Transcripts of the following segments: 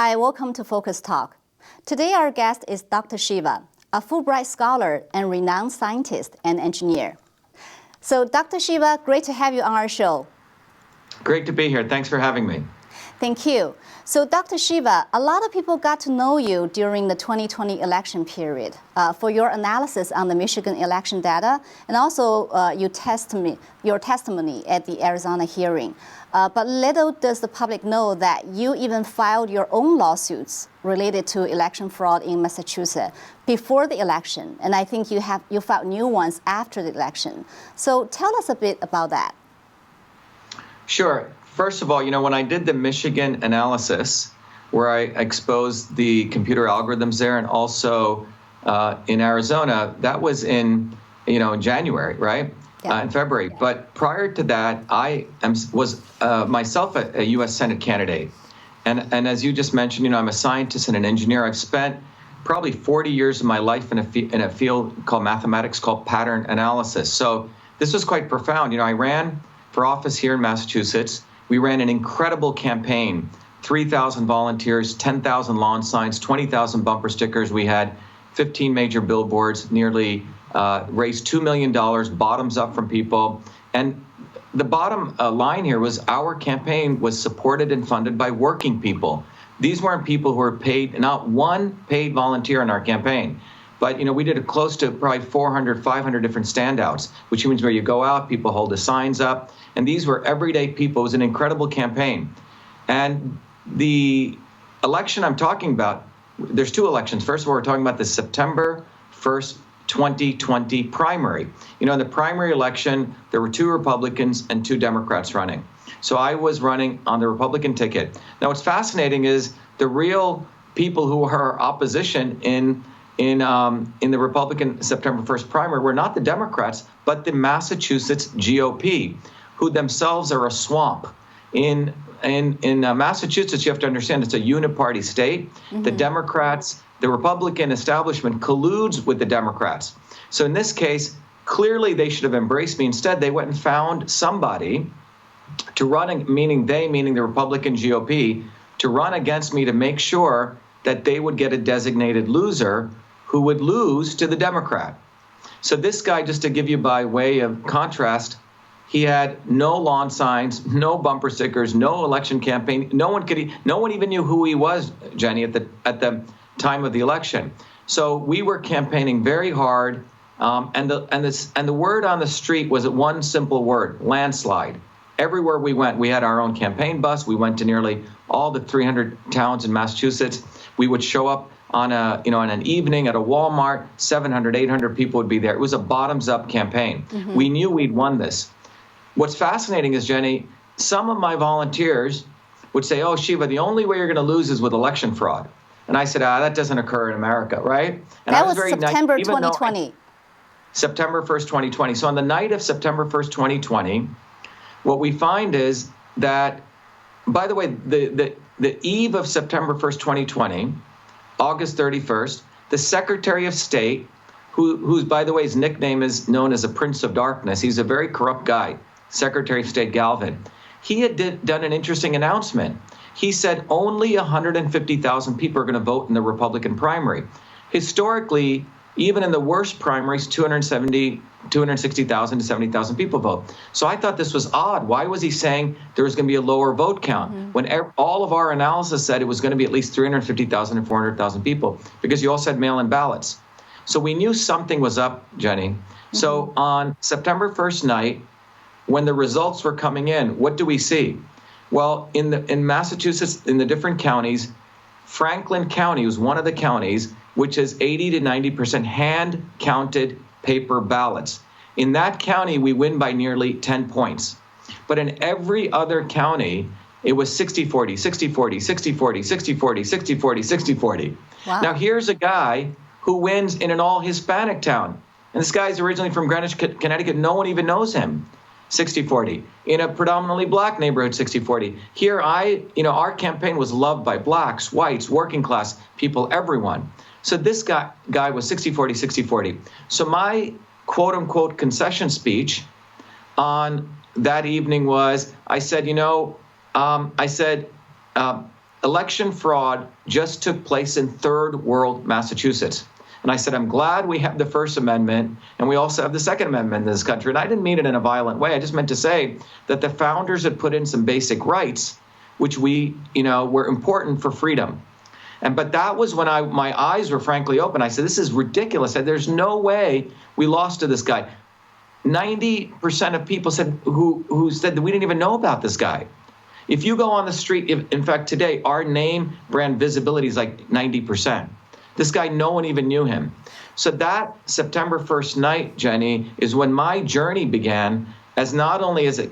Hi, welcome to Focus Talk. Today our guest is Dr. Shiva, a Fulbright scholar and renowned scientist and engineer. So Dr. Shiva, great to have you on our show. Great to be here. Thanks for having me. Thank you. So Dr. Shiva, a lot of people got to know you during the 2020 election period for your analysis on the Michigan election data and also your testimony at the Arizona hearing. But little does the public know that you even filed your own lawsuits related to election fraud in Massachusetts before the election. And I think you filed new ones after the election. So tell us a bit about that. Sure. First of all, when I did the Michigan analysis, where I exposed the computer algorithms there, and also in Arizona, that was in January, right? Yeah. In February. But prior to that, I was myself a U.S. Senate candidate, and as you just mentioned, I'm a scientist and an engineer. I've spent probably 40 years of my life in a field called mathematics, called pattern analysis. So this was quite profound. I ran for office here in Massachusetts. We ran an incredible campaign, 3,000 volunteers, 10,000 lawn signs, 20,000 bumper stickers. We had 15 major billboards, nearly raised $2 million bottoms up from people. And the bottom line here was our campaign was supported and funded by working people. These weren't people who were paid, not one paid volunteer in our campaign. But, we did close to probably 400, 500 different standouts, which means where you go out, people hold the signs up. And these were everyday people. It was an incredible campaign. And the election I'm talking about, there's two elections. First of all, we're talking about the September 1st, 2020 primary. In the primary election, there were 2 Republicans and 2 Democrats running. So I was running on the Republican ticket. Now, what's fascinating is the real people who are opposition in the Republican September 1st primary were not the Democrats, but the Massachusetts GOP, who themselves are a swamp. In Massachusetts, you have to understand it's a uniparty state. Mm-hmm. The Democrats, the Republican establishment colludes with the Democrats. So in this case, clearly they should have embraced me. Instead, they went and found somebody to run, meaning the Republican GOP, to run against me to make sure that they would get a designated loser who would lose to the Democrat. So this guy, just to give you by way of contrast, he had no lawn signs, no bumper stickers, no election campaign. No one even knew who he was, Jenny, at the time of the election. So we were campaigning very hard, and the word on the street was one simple word: landslide. Everywhere we went, we had our own campaign bus. We went to nearly all the 300 towns in Massachusetts. We would show up on an evening at a Walmart. 700, 800 people would be there. It was a bottoms-up campaign. Mm-hmm. We knew we'd won this. What's fascinating is, Jenny, some of my volunteers would say, "Oh, Shiva, the only way you're going to lose is with election fraud." And I said, that doesn't occur in America, right? And that was September 2020. September 1st, 2020. So on the night of September 1st, 2020, what we find is that, by the way, the eve of September 1st, 2020, August 31st, the Secretary of State, who's, by the way, his nickname is known as a Prince of Darkness. He's a very corrupt guy, Secretary of State Galvin. He had done an interesting announcement. He said only 150,000 people are going to vote in the Republican primary. Historically, even in the worst primaries, 260,000 to 70,000 people vote. So I thought this was odd. Why was he saying there was going to be a lower vote count when all of our analysis said it was going to be at least 350,000 and 400,000 people, because you also had mail-in ballots. So we knew something was up, Jenny. Mm-hmm. So on September 1st night, when the results were coming in, what do we see? Well, in Massachusetts, in the different counties, Franklin County was one of the counties which has 80 to 90% hand-counted paper ballots. In that county, we win by nearly 10 points. But in every other county, it was 60-40, 60-40, 60-40, 60-40, 60-40, 60-40. Wow. Now, here's a guy who wins in an all-Hispanic town. And this guy's originally from Greenwich, Connecticut. No one even knows him. 60-40. In a predominantly black neighborhood, 60-40. Here, our campaign was loved by blacks, whites, working class people, everyone. So this guy was 60-40, 60-40. So my quote-unquote concession speech on that evening was, I said, election fraud just took place in third world Massachusetts. And I said, I'm glad we have the First Amendment and we also have the Second Amendment in this country. And I didn't mean it in a violent way. I just meant to say that the founders had put in some basic rights, which we, were important for freedom. But that was when my eyes were frankly open. I said, this is ridiculous. I said, there's no way we lost to this guy. 90% of people said who said that we didn't even know about this guy. If you go on the street, in fact, today, our name brand visibility is like 90%. This guy, no one even knew him. So that September 1st night, Jenny, is when my journey began as not only as a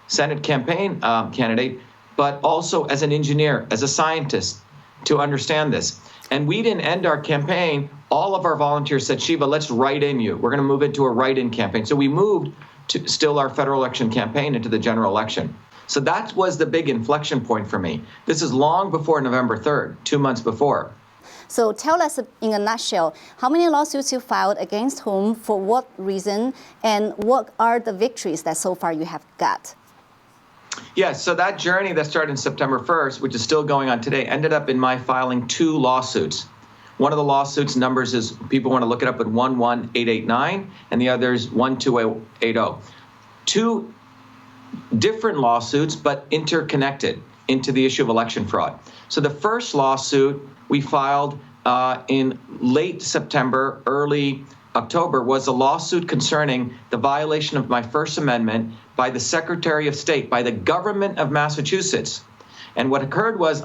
Senate campaign candidate, but also as an engineer, as a scientist, to understand this. And we didn't end our campaign. All of our volunteers said, Shiva, let's write in you. We're going to move into a write-in campaign. So we moved to still our federal election campaign into the general election. So that was the big inflection point for me. This is long before November 3rd, 2 months before. So tell us in a nutshell, how many lawsuits you filed, against whom, for what reason, and what are the victories that so far you have got? Yes, so that journey that started in September 1st, which is still going on today, ended up in my filing 2 lawsuits. One of the lawsuits numbers is, people want to look it up, at 11889, and the other is 12080. 2 different lawsuits, but interconnected into the issue of election fraud. So the first lawsuit we filed in late September, early October, was a lawsuit concerning the violation of my First Amendment by the Secretary of State, by the government of Massachusetts. And what occurred was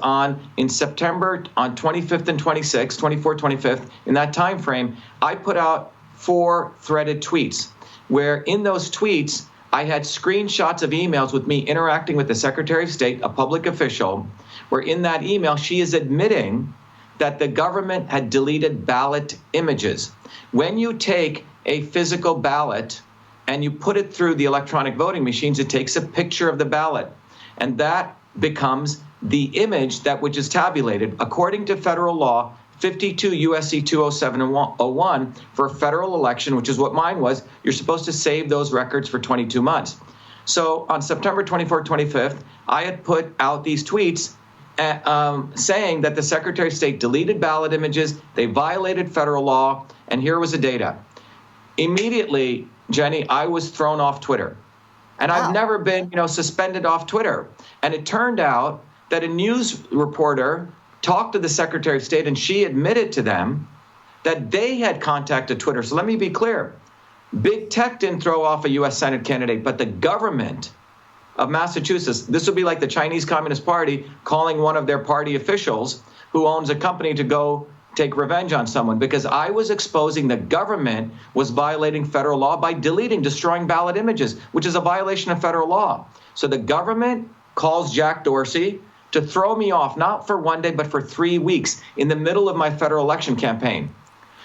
in September, on 25th and 26th, 24th, 25th, in that time frame, I put out 4 threaded tweets, where in those tweets, I had screenshots of emails with me interacting with the Secretary of State, a public official, where in that email, she is admitting that the government had deleted ballot images. When you take a physical ballot and you put it through the electronic voting machines, it takes a picture of the ballot. And that becomes the image which is tabulated. According to federal law, 52 USC 20701, for a federal election, which is what mine was, you're supposed to save those records for 22 months. So on September 24th, 25th, I had put out these tweets saying that the Secretary of State deleted ballot images, they violated federal law, and here was the data. Immediately, Jenny, I was thrown off Twitter. And wow. I've never been, suspended off Twitter. And it turned out that a news reporter talked to the Secretary of State, and she admitted to them that they had contacted Twitter. So let me be clear. Big tech didn't throw off a U.S. Senate candidate, but the government of Massachusetts, this would be like the Chinese Communist Party calling one of their party officials who owns a company to go take revenge on someone, because I was exposing the government was violating federal law by destroying ballot images, which is a violation of federal law. So the government calls Jack Dorsey to throw me off, not for 1 day, but for 3 weeks in the middle of my federal election campaign.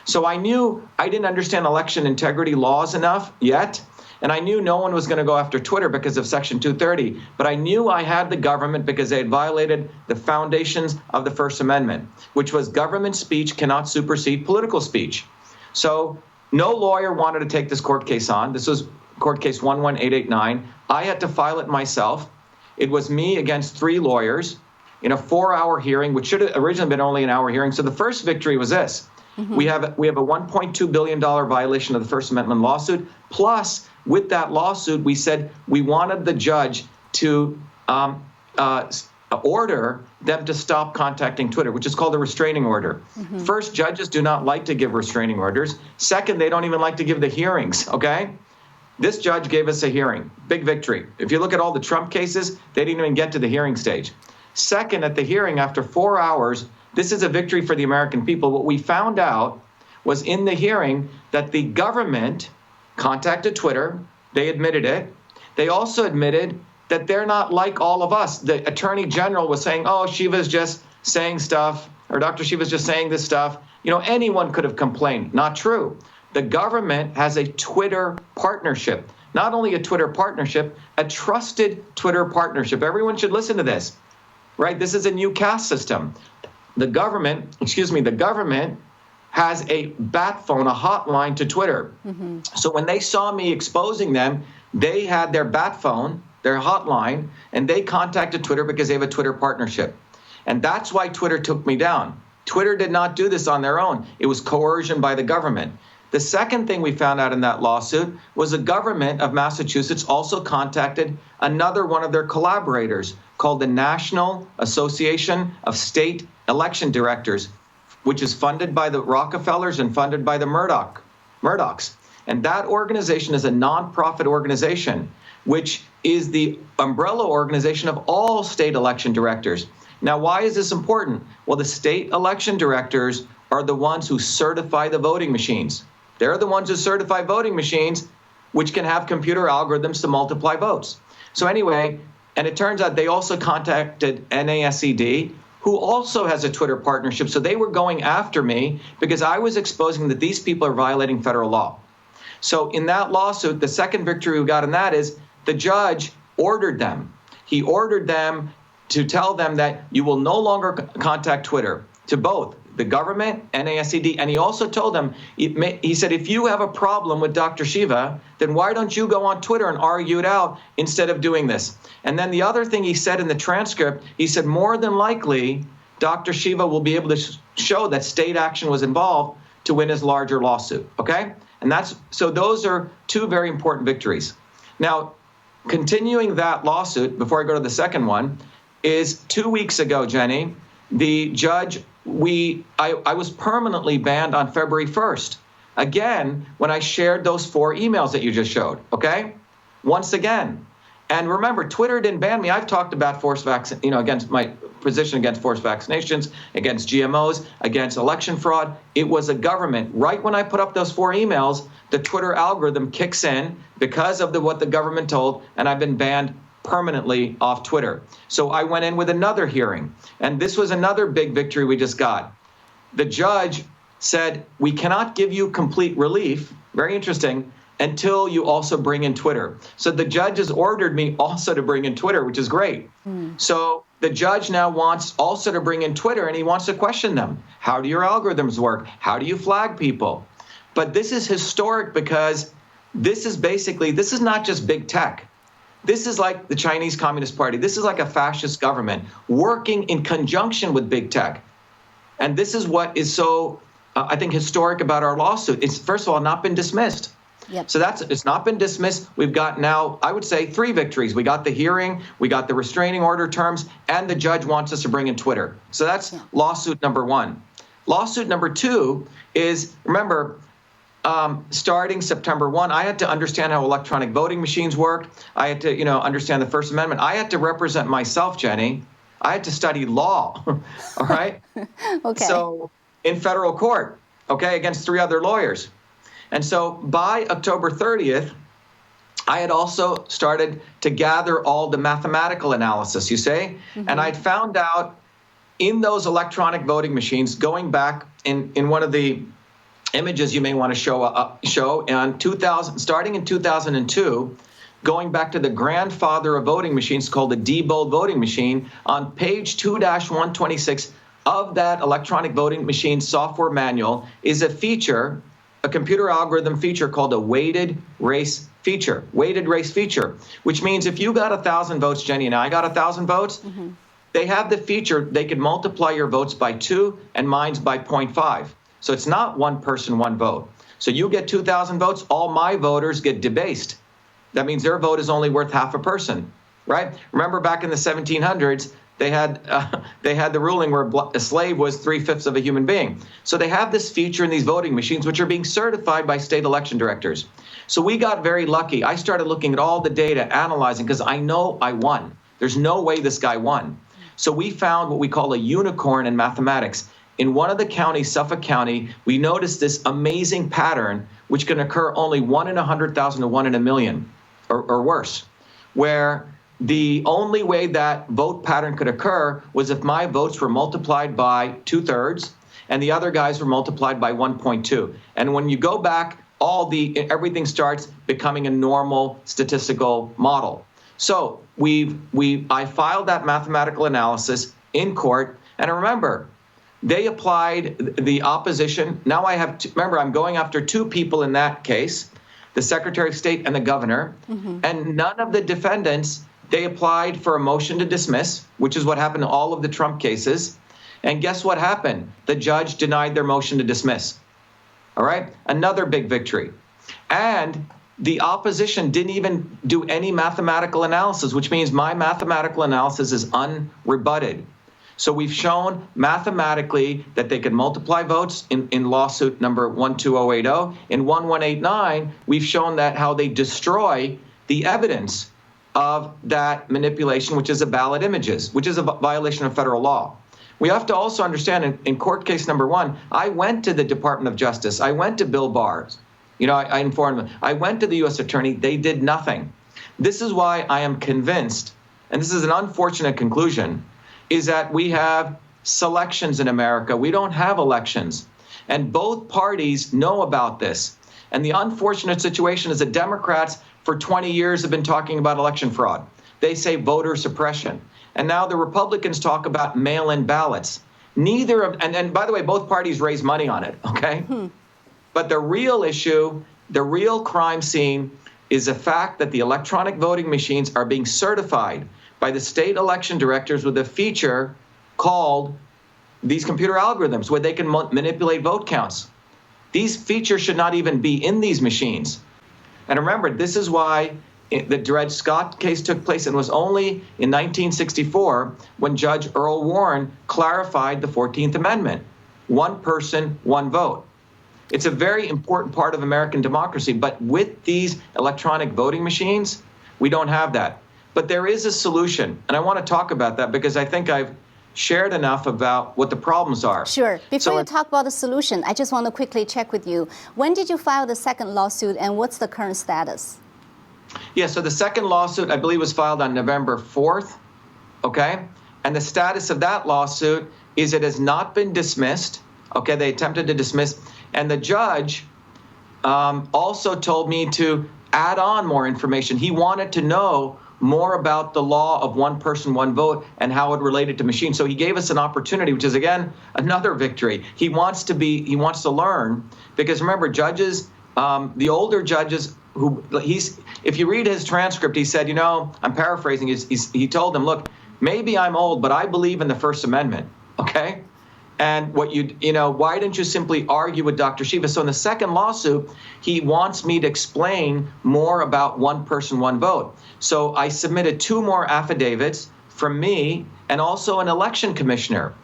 So I knew I didn't understand election integrity laws enough yet. And I knew no one was going to go after Twitter because of Section 230. But I knew I had the government because they had violated the foundations of the First Amendment, which was government speech cannot supersede political speech. So no lawyer wanted to take this court case on. This was court case 11889. I had to file it myself. It was me against 3 lawyers in a 4-hour hearing, which should have originally been only an hour hearing. So the first victory was this. Mm-hmm. We have a $1.2 billion violation of the First Amendment lawsuit. Plus, with that lawsuit, we said we wanted the judge to order them to stop contacting Twitter, which is called a restraining order. Mm-hmm. First, judges do not like to give restraining orders. Second, they don't even like to give the hearings, okay? This judge gave us a hearing. Big victory. If you look at all the Trump cases, they didn't even get to the hearing stage. Second, at the hearing, after 4 hours, this is a victory for the American people. What we found out was in the hearing that the government contacted Twitter. They admitted it. They also admitted that they're not like all of us. The Attorney General was saying, oh, Shiva's just saying stuff, or Dr. Shiva's just saying this stuff. Anyone could have complained. Not true. The government has a Twitter partnership. Not only a Twitter partnership, a trusted Twitter partnership. Everyone should listen to this, right? This is a new caste system. The government has a bat phone, a hotline to Twitter. Mm-hmm. So when they saw me exposing them, they had their bat phone, their hotline, and they contacted Twitter because they have a Twitter partnership. And that's why Twitter took me down. Twitter did not do this on their own. It was coercion by the government. The second thing we found out in that lawsuit was the government of Massachusetts also contacted another one of their collaborators called the National Association of State Election Directors, which is funded by the Rockefellers and funded by the Murdochs. And that organization is a nonprofit organization, which is the umbrella organization of all state election directors. Now, why is this important? Well, the state election directors are the ones who certify the voting machines. They're the ones who certify voting machines, which can have computer algorithms to multiply votes. So anyway, and it turns out they also contacted NASCD, who also has a Twitter partnership. So they were going after me because I was exposing that these people are violating federal law. So in that lawsuit, the second victory we got in that is the judge ordered them. He ordered them to tell them that you will no longer contact Twitter, to both the government, NASCD, and he also told them, he said, if you have a problem with Dr. Shiva, then why don't you go on Twitter and argue it out instead of doing this? And then the other thing he said in the transcript, he said, more than likely, Dr. Shiva will be able to show that state action was involved to win his larger lawsuit, okay? And so those are two very important victories. Now, continuing that lawsuit, before I go to the second one, is 2 weeks ago, Jenny, the judge, I was permanently banned on February 1st. Again, when I shared those 4 emails that you just showed, okay? Once again. And remember, Twitter didn't ban me. I've talked about against my position against forced vaccinations, against GMOs, against election fraud. It was a government. Right when I put up those 4 emails, the Twitter algorithm kicks in because of what the government told, and I've been banned permanently off Twitter. So I went in with another hearing, and this was another big victory we just got. The judge said, we cannot give you complete relief, very interesting, until you also bring in Twitter. So the judge has ordered me also to bring in Twitter, which is great. So the judge now wants also to bring in Twitter, and he wants to question them. How do your algorithms work? How do you flag people? But this is historic because this is not just big tech. This is like the Chinese Communist Party. This is like a fascist government working in conjunction with big tech. And this is what is so, I think, historic about our lawsuit. It's, first of all, not been dismissed. Yep. So it's not been dismissed. We've got now, I would say, 3 victories. We got the hearing, we got the restraining order terms, and the judge wants us to bring in Twitter. So that's lawsuit number 1. Lawsuit number 2 is, remember, starting September 1, I had to understand how electronic voting machines worked. I had to, understand the First Amendment. I had to represent myself, Jenny. I had to study law, all right? Okay. So in federal court, okay, against 3 other lawyers. And so by October 30th, I had also started to gather all the mathematical analysis, you say? And I'd found out in those electronic voting machines, going back in one of the images you may want to show on starting in 2002, going back to the grandfather of voting machines called the Diebold voting machine, on page 2-126 of that electronic voting machine software manual is a feature, a computer algorithm feature called a weighted race feature, which means if you got 1,000 votes, Jenny, and I got 1,000 votes, they have the feature, they could multiply your votes by 2 and mine's by 0.5. So it's not one person, one vote. So you get 2,000 votes, all my voters get debased. That means their vote is only worth half a person, right? Remember back in the 1700s, they had the ruling where a slave was 3/5 of a human being. So they have this feature in these voting machines, which are being certified by state election directors. So we got very lucky. I started looking at all the data, analyzing, because I know I won. There's no way this guy won. So we found what we call a unicorn in mathematics. In one of the counties, Suffolk County, we noticed this amazing pattern, which can occur only 1 in 100,000 to 1 in a million, or worse, where the only way that vote pattern could occur was if my votes were multiplied by 2/3 and the other guys were multiplied by 1.2. And when you go back, everything starts becoming a normal statistical model. So I filed that mathematical analysis in court, and remember, they applied the opposition. Now remember, I'm going after 2 people in that case, the Secretary of State and the governor, and none of the defendants They applied for a motion to dismiss, which is what happened in all of the Trump cases. And guess what happened? The judge denied their motion to dismiss. All right? Another big victory. And the opposition didn't even do any mathematical analysis, which means my mathematical analysis is unrebutted. So we've shown mathematically that they could multiply votes in lawsuit number 12080. In 1189, we've shown that how they destroy the evidence of that manipulation, which is a ballot images, which is a violation of federal law. We have to also understand in court case number 1, I went to the Department of Justice. I went to Bill Barr. I informed them. I went to the U.S. Attorney. They did nothing. This is why I am convinced, and this is an unfortunate conclusion, is that we have selections in America. We don't have elections. And both parties know about this. And the unfortunate situation is that Democrats for 20 years have been talking about election fraud. They say voter suppression. And now the Republicans talk about mail-in ballots. Neither of, and by the way, both parties raise money on it, okay? But the real issue, the real crime scene is the fact that the electronic voting machines are being certified by the state election directors with a feature called these computer algorithms where they can manipulate vote counts. These features should not even be in these machines. And remember, this is why the Dred Scott case took place, and was only in 1964 when Judge Earl Warren clarified the 14th Amendment. One person, one vote. It's a very important part of American democracy, but with these electronic voting machines, we don't have that. But there is a solution, and I want to talk about that because I think I've shared enough about what the problems are. Sure. Before you talk about the solution, I just want to quickly check with you. When did you file the second lawsuit, and what's the current status? Yeah, so the second lawsuit, I believe, was filed on November 4th, okay? And the status of that lawsuit is it has not been dismissed, okay? They attempted to dismiss, and the judge also told me to add on more information. He wanted to know more about the law of one person, one vote and how it related to machines. So he gave us an opportunity, which is, again, another victory. He wants to learn, because remember, judges, the older judges, if you read his transcript, he said, I'm paraphrasing, he told them, look, maybe I'm old, but I believe in the First Amendment, okay? And why didn't you simply argue with Dr. Shiva? So in the second lawsuit, he wants me to explain more about one person, one vote. So I submitted 2 more affidavits from me and also an election commissioner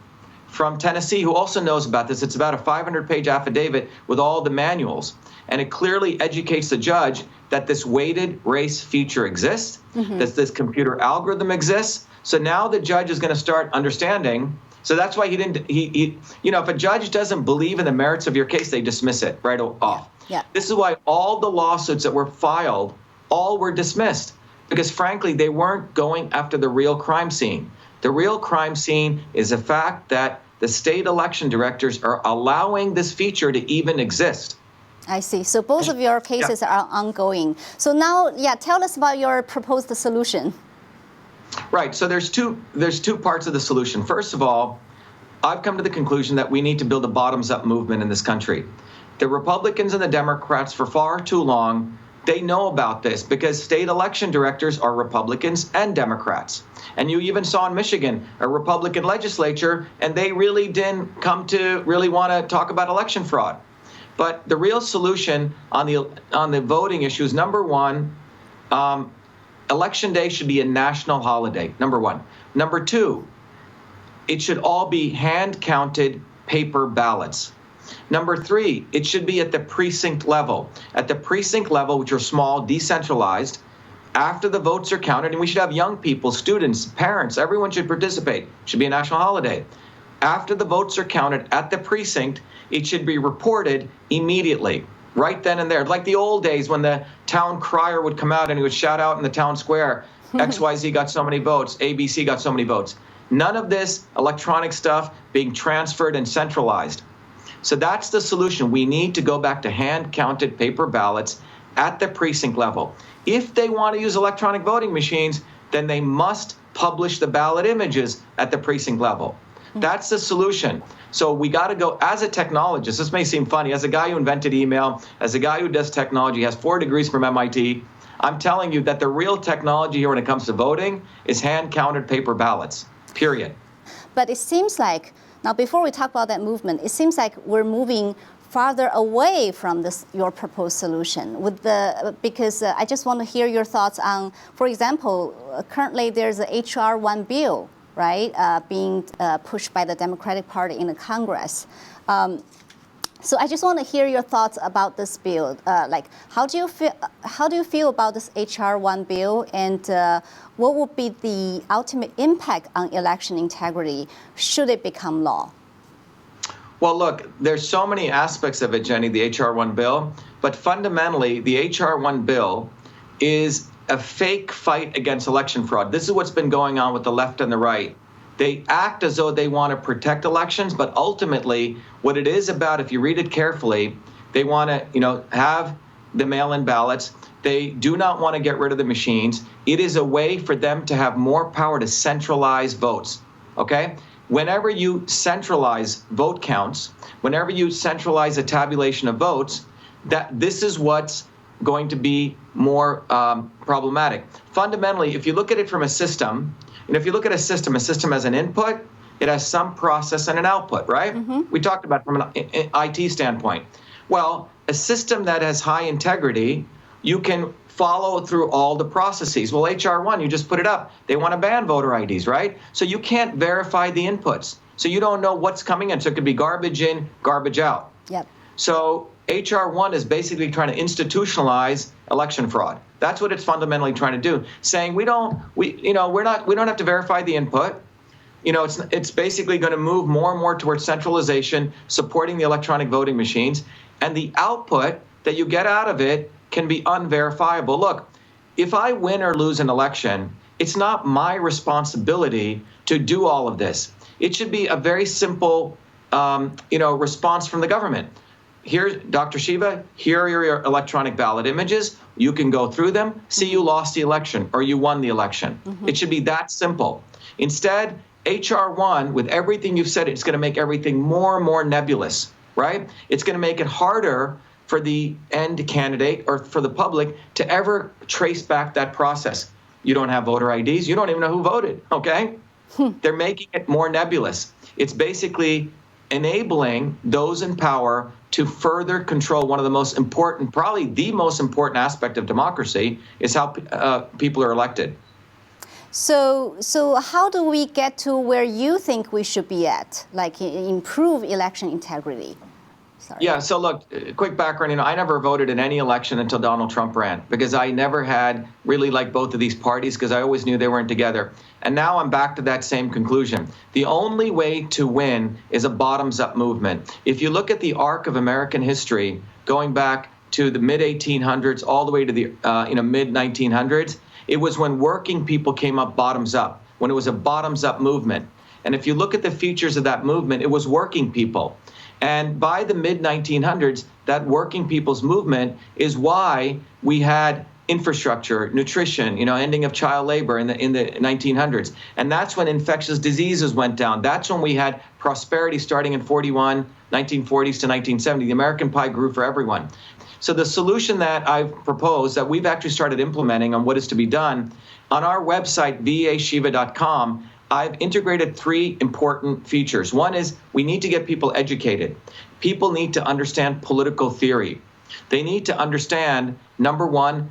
from Tennessee who also knows about this. It's about a 500-page affidavit with all the manuals. And it clearly educates the judge that this weighted race feature exists, that this computer algorithm exists. So now the judge is going to start understanding. So that's why if a judge doesn't believe in the merits of your case, they dismiss it right off. Yeah. This is why all the lawsuits that were filed, all were dismissed, because frankly, they weren't going after the real crime scene. The real crime scene is the fact that the state election directors are allowing this feature to even exist. I see. So both of your cases are ongoing. So now, tell us about your proposed solution. Right. So there's two parts of the solution. First of all, I've come to the conclusion that we need to build a bottoms-up movement in this country. The Republicans and the Democrats, for far too long, they know about this because state election directors are Republicans and Democrats. And you even saw in Michigan a Republican legislature, and they really didn't come to really want to talk about election fraud. But the real solution on the voting issue is, number one, Election Day should be a national holiday, number one. Number two, it should all be hand-counted paper ballots. Number three, it should be at the precinct level. At the precinct level, which are small, decentralized, after the votes are counted, and we should have young people, students, parents, everyone should participate. It should be a national holiday. After the votes are counted at the precinct, it should be reported immediately, right then and there. Like the old days when the town crier would come out and he would shout out in the town square, XYZ got so many votes, ABC got so many votes. None of this electronic stuff being transferred and centralized. So that's the solution. We need to go back to hand-counted paper ballots at the precinct level. If they want to use electronic voting machines, then they must publish the ballot images at the precinct level. That's the solution. So we got to go, as a technologist, this may seem funny, as a guy who invented email, as a guy who does technology, has 4 degrees from MIT, I'm telling you that the real technology here when it comes to voting is hand-counted paper ballots, period. But it seems like, now before we talk about that movement, it seems like we're moving farther away from this, your proposed solution because I just want to hear your thoughts on, for example, currently there's a HR-1 bill, right, being pushed by the Democratic Party in the Congress. So I just want to hear your thoughts about this bill. Like, how do you feel about this HR-1 bill, and what would be the ultimate impact on election integrity should it become law? Well, look, there's so many aspects of it, Jenny, the HR-1 bill, but fundamentally, the HR-1 bill is a fake fight against election fraud. This is what's been going on with the left and the right. They act as though they want to protect elections, but ultimately, what it is about, if you read it carefully, they want to, have the mail-in ballots. They do not want to get rid of the machines. It is a way for them to have more power to centralize votes, okay? Whenever you centralize vote counts, whenever you centralize a tabulation of votes, this is what's going to be more problematic. Fundamentally, if you look at it from a system, if you look at a system has an input, it has some process and an output, right? Mm-hmm. We talked about it from an IT standpoint. Well, a system that has high integrity, you can follow through all the processes. Well, HR-1, you just put it up. They want to ban voter IDs, right? So you can't verify the inputs. So you don't know what's coming in. So it could be garbage in, garbage out. Yep. So HR-1 is basically trying to institutionalize election fraud. That's what it's fundamentally trying to do, saying we don't have to verify the input. It's basically going to move more and more towards centralization, supporting the electronic voting machines, and the output that you get out of it can be unverifiable. Look, if I win or lose an election, it's not my responsibility to do all of this. It should be a very simple, response from the government. Here, Dr. Shiva, here are your electronic ballot images. You can go through them, see you lost the election or you won the election. Mm-hmm. It should be that simple. Instead, HR-1, with everything you've said, it's going to make everything more and more nebulous, right? It's going to make it harder for the end candidate or for the public to ever trace back that process. You don't have voter IDs. You don't even know who voted, okay? They're making it more nebulous. It's basically enabling those in power to further control one of the most important, probably the most important aspect of democracy is how people are elected. So how do we get to where you think we should be at, like improve election integrity? Sorry. Yeah, so look, quick background, I never voted in any election until Donald Trump ran because I never had really liked both of these parties because I always knew they weren't together. And now I'm back to that same conclusion. The only way to win is a bottoms-up movement. If you look at the arc of American history, going back to the mid-1800s all the way to the mid-1900s, it was when working people came up bottoms up, when it was a bottoms-up movement. And if you look at the features of that movement, it was working people. And by the mid-1900s, that working people's movement is why we had infrastructure, nutrition, ending of child labor in the 1900s. And that's when infectious diseases went down. That's when we had prosperity starting in 1940s to 1970. The American pie grew for everyone. So the solution that I've proposed that we've actually started implementing on what is to be done, on our website, vashiva.com, I've integrated 3 important features. One is we need to get people educated. People need to understand political theory. They need to understand, number one,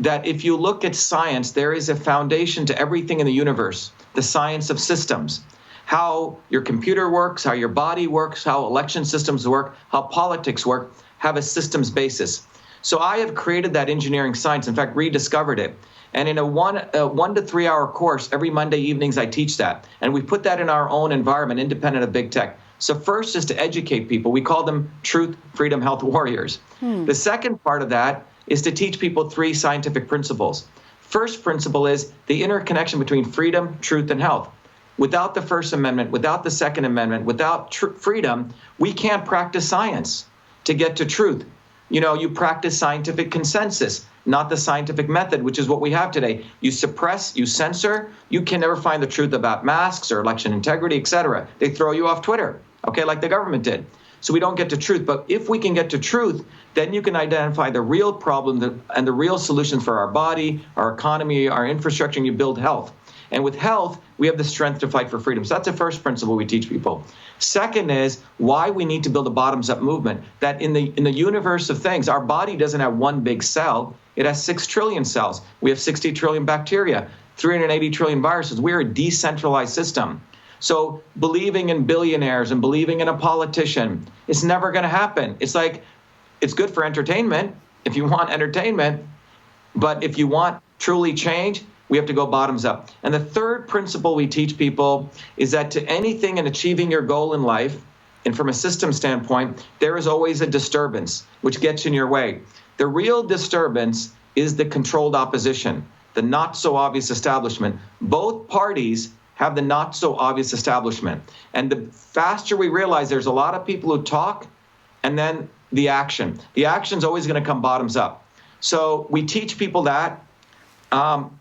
that if you look at science, there is a foundation to everything in the universe, the science of systems, how your computer works, how your body works, how election systems work, how politics work, have a systems basis. So I have created that engineering science, in fact, rediscovered it. And in a 1 to 3 hour course, every Monday evenings, I teach that. And we put that in our own environment, independent of big tech. So first is to educate people. We call them truth, freedom, health warriors. The second part of that is to teach people 3 scientific principles. First principle is the interconnection between freedom, truth, and health. Without the First Amendment, without the Second Amendment, without freedom, we can't practice science to get to truth. You practice scientific consensus, not the scientific method, which is what we have today. You suppress, you censor, you can never find the truth about masks or election integrity, et cetera. They throw you off Twitter, okay, like the government did. so we don't get to truth. But if we can get to truth, then you can identify the real problem and the real solutions for our body, our economy, our infrastructure, and you build health. And with health, we have the strength to fight for freedom. So that's the first principle we teach people. Second is why we need to build a bottoms-up movement, that in the universe of things, our body doesn't have one big cell. It has 6 trillion cells. We have 60 trillion bacteria, 380 trillion viruses. We're a decentralized system. So believing in billionaires and believing in a politician is never going to happen. It's like, it's good for entertainment if you want entertainment, but if you want truly change, we have to go bottoms up. And the third principle we teach people is that to anything in achieving your goal in life, and from a system standpoint, there is always a disturbance which gets in your way. The real disturbance is the controlled opposition, the not so obvious establishment. Both parties have the not so obvious establishment. And the faster we realize there's a lot of people who talk and then the action. The action's always going to come bottoms up. So we teach people that.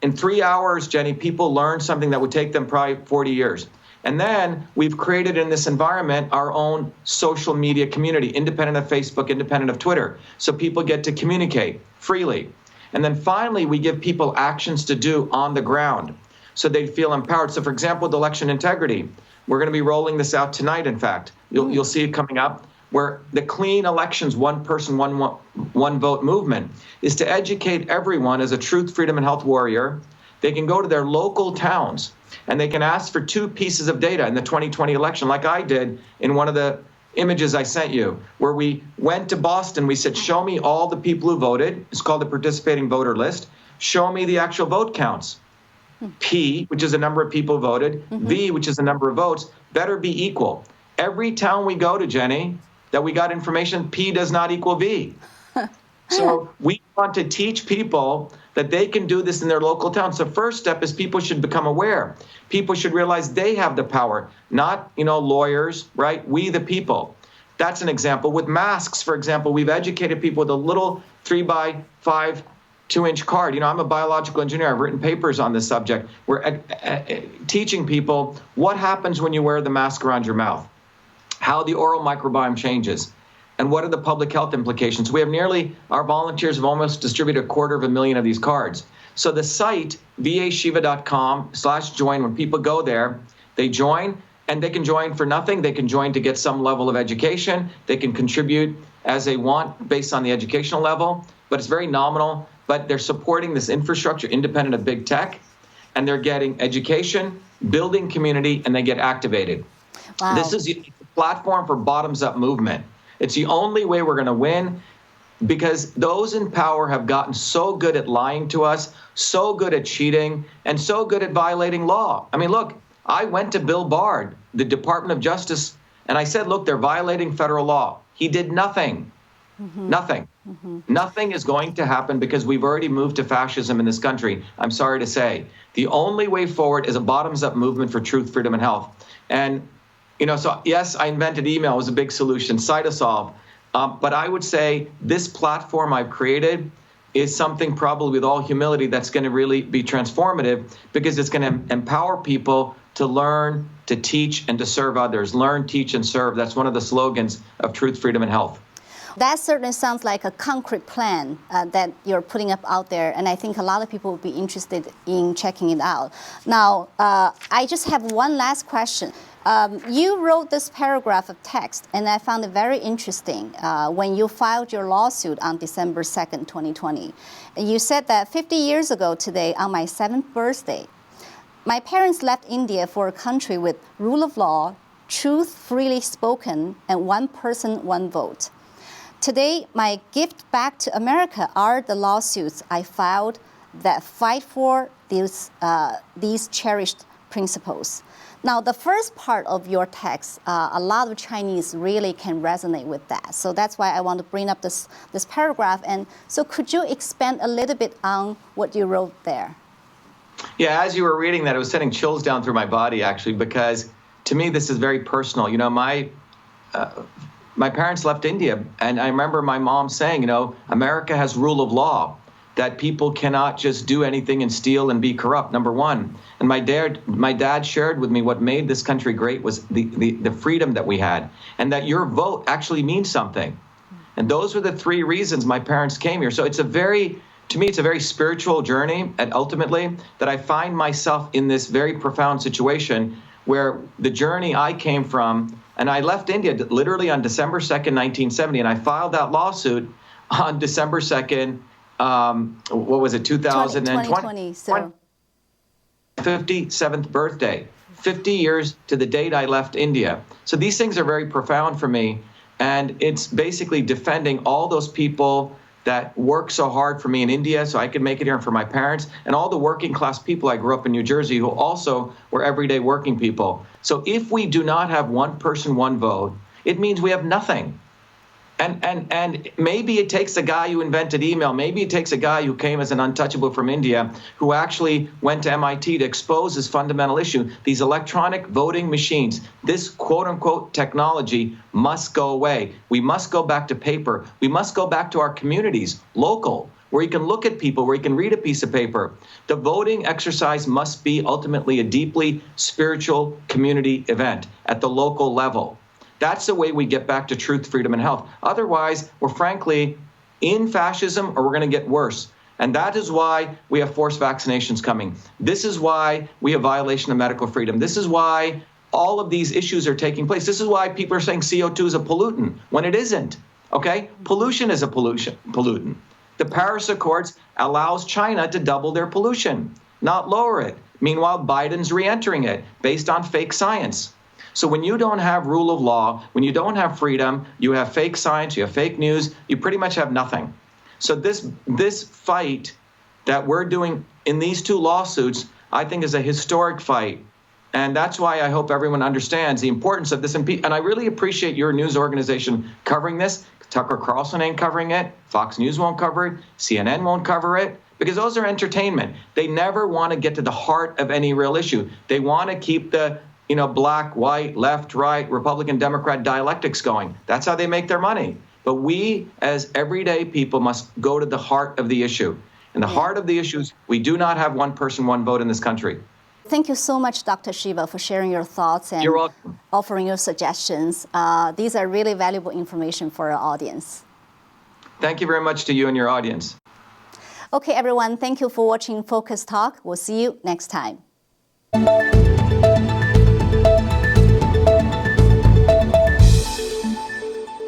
In 3 hours, Jenny, people learn something that would take them probably 40 years. And then we've created in this environment our own social media community, independent of Facebook, independent of Twitter. So people get to communicate freely. And then finally, we give people actions to do on the ground so they feel empowered. So for example, with election integrity, we're going to be rolling this out tonight, in fact. You'll see it coming up, where the clean elections, one person, one vote movement is to educate everyone as a truth, freedom, and health warrior. They can go to their local towns and they can ask for 2 pieces of data in the 2020 election, like I did in one of the images I sent you, where we went to Boston. We said, show me all the people who voted. It's called the participating voter list. Show me the actual vote counts. P, which is the number of people who voted, V, which is the number of votes, better be equal. Every town we go to, Jenny, that we got information, P does not equal V. So we want to teach people that they can do this in their local towns. The first step is people should become aware. People should realize they have the power, not, lawyers, right? We, the people. That's an example. With masks, for example, we've educated people with a little 3x5 2-inch card. I'm a biological engineer. I've written papers on this subject. We're teaching people what happens when you wear the mask around your mouth, how the oral microbiome changes, and what are the public health implications. We have our volunteers have almost distributed 250,000 of these cards. So the site, vashiva.com/join, when people go there, they join, and they can join for nothing. They can join to get some level of education. They can contribute as they want based on the educational level, but it's very nominal. But they're supporting this infrastructure independent of big tech, and they're getting education, building community, and they get activated. Wow. This is a platform for bottoms-up movement. It's the only way we're going to win, because those in power have gotten so good at lying to us, so good at cheating, and so good at violating law. I mean, look, I went to Bill Barr, the Department of Justice, and I said, look, they're violating federal law. He did nothing. Nothing. Nothing is going to happen because we've already moved to fascism in this country. I'm sorry to say. The only way forward is a bottoms-up movement for truth, freedom, and health. And so yes, I invented email. It was a big solution, Cytosolve. But I would say this platform I've created is something, probably with all humility, that's going to really be transformative, because it's going to empower people to learn, to teach, and to serve others. Learn, teach, and serve. That's one of the slogans of truth, freedom, and health. That certainly sounds like a concrete plan that you're putting up out there, and I think a lot of people would be interested in checking it out. Now, I just have one last question. You wrote this paragraph of text, and I found it very interesting when you filed your lawsuit on December 2nd, 2020. You said that 50 years ago today, on my 7th birthday, my parents left India for a country with rule of law, truth freely spoken, and one person, one vote. Today, my gift back to America are the lawsuits I filed that fight for these cherished principles. Now, the first part of your text, a lot of Chinese really can resonate with that. So that's why I want to bring up this paragraph. And so could you expand a little bit on what you wrote there? Yeah, as you were reading that, it was sending chills down through my body, actually, because to me, this is very personal. My parents left India, and I remember my mom saying, America has rule of law. that people cannot just do anything and steal and be corrupt, number one. And my dad shared with me what made this country great was the freedom that we had, and that your vote actually means something. And those were the three reasons my parents came here. So to me, it's a very spiritual journey, and ultimately that I find myself in this very profound situation where the journey I came from, and I left India literally on December 2nd, 1970, and I filed that lawsuit on December 2nd, 2020, so 57th birthday, 50 years to the date I left India. So these things are very profound for me, and it's basically defending all those people that worked so hard for me in India so I could make it here, and for my parents and all the working class people I grew up in New Jersey who also were everyday working people. So if we do not have one person, one vote, it means we have nothing. And maybe it takes a guy who invented email, maybe it takes a guy who came as an untouchable from India, who actually went to MIT to expose this fundamental issue. These electronic voting machines, this quote unquote technology must go away. We must go back to paper. We must go back to our communities, local, where you can look at people, where you can read a piece of paper. The voting exercise must be ultimately a deeply spiritual community event at the local level. That's the way we get back to truth, freedom, and health. Otherwise, we're frankly in fascism, or we're going to get worse. And that is why we have forced vaccinations coming. This is why we have violation of medical freedom. This is why all of these issues are taking place. This is why people are saying CO2 is a pollutant when it isn't. Okay? Pollution is a pollutant. The Paris Accords allows China to double their pollution, not lower it. Meanwhile, Biden's re-entering it based on fake science. So when you don't have rule of law, when you don't have freedom, you have fake science, you have fake news, you pretty much have nothing. So this fight that we're doing in these two lawsuits, I think is a historic fight. And that's why I hope everyone understands the importance of this. And I really appreciate your news organization covering this. Tucker Carlson ain't covering it. Fox News won't cover it. CNN won't cover it. Because those are entertainment. They never want to get to the heart of any real issue. They want to keep the black, white, left, right, Republican, Democrat dialectics going. That's how they make their money. But we, as everyday people, must go to the heart of the issue. And the heart of the issue is we do not have one person, one vote in this country. Thank you so much, Dr. Shiva, for sharing your thoughts and You're welcome. Offering your suggestions. These are really valuable information for our audience. Thank you very much to you and your audience. Okay, everyone, thank you for watching Focus Talk. We'll see you next time.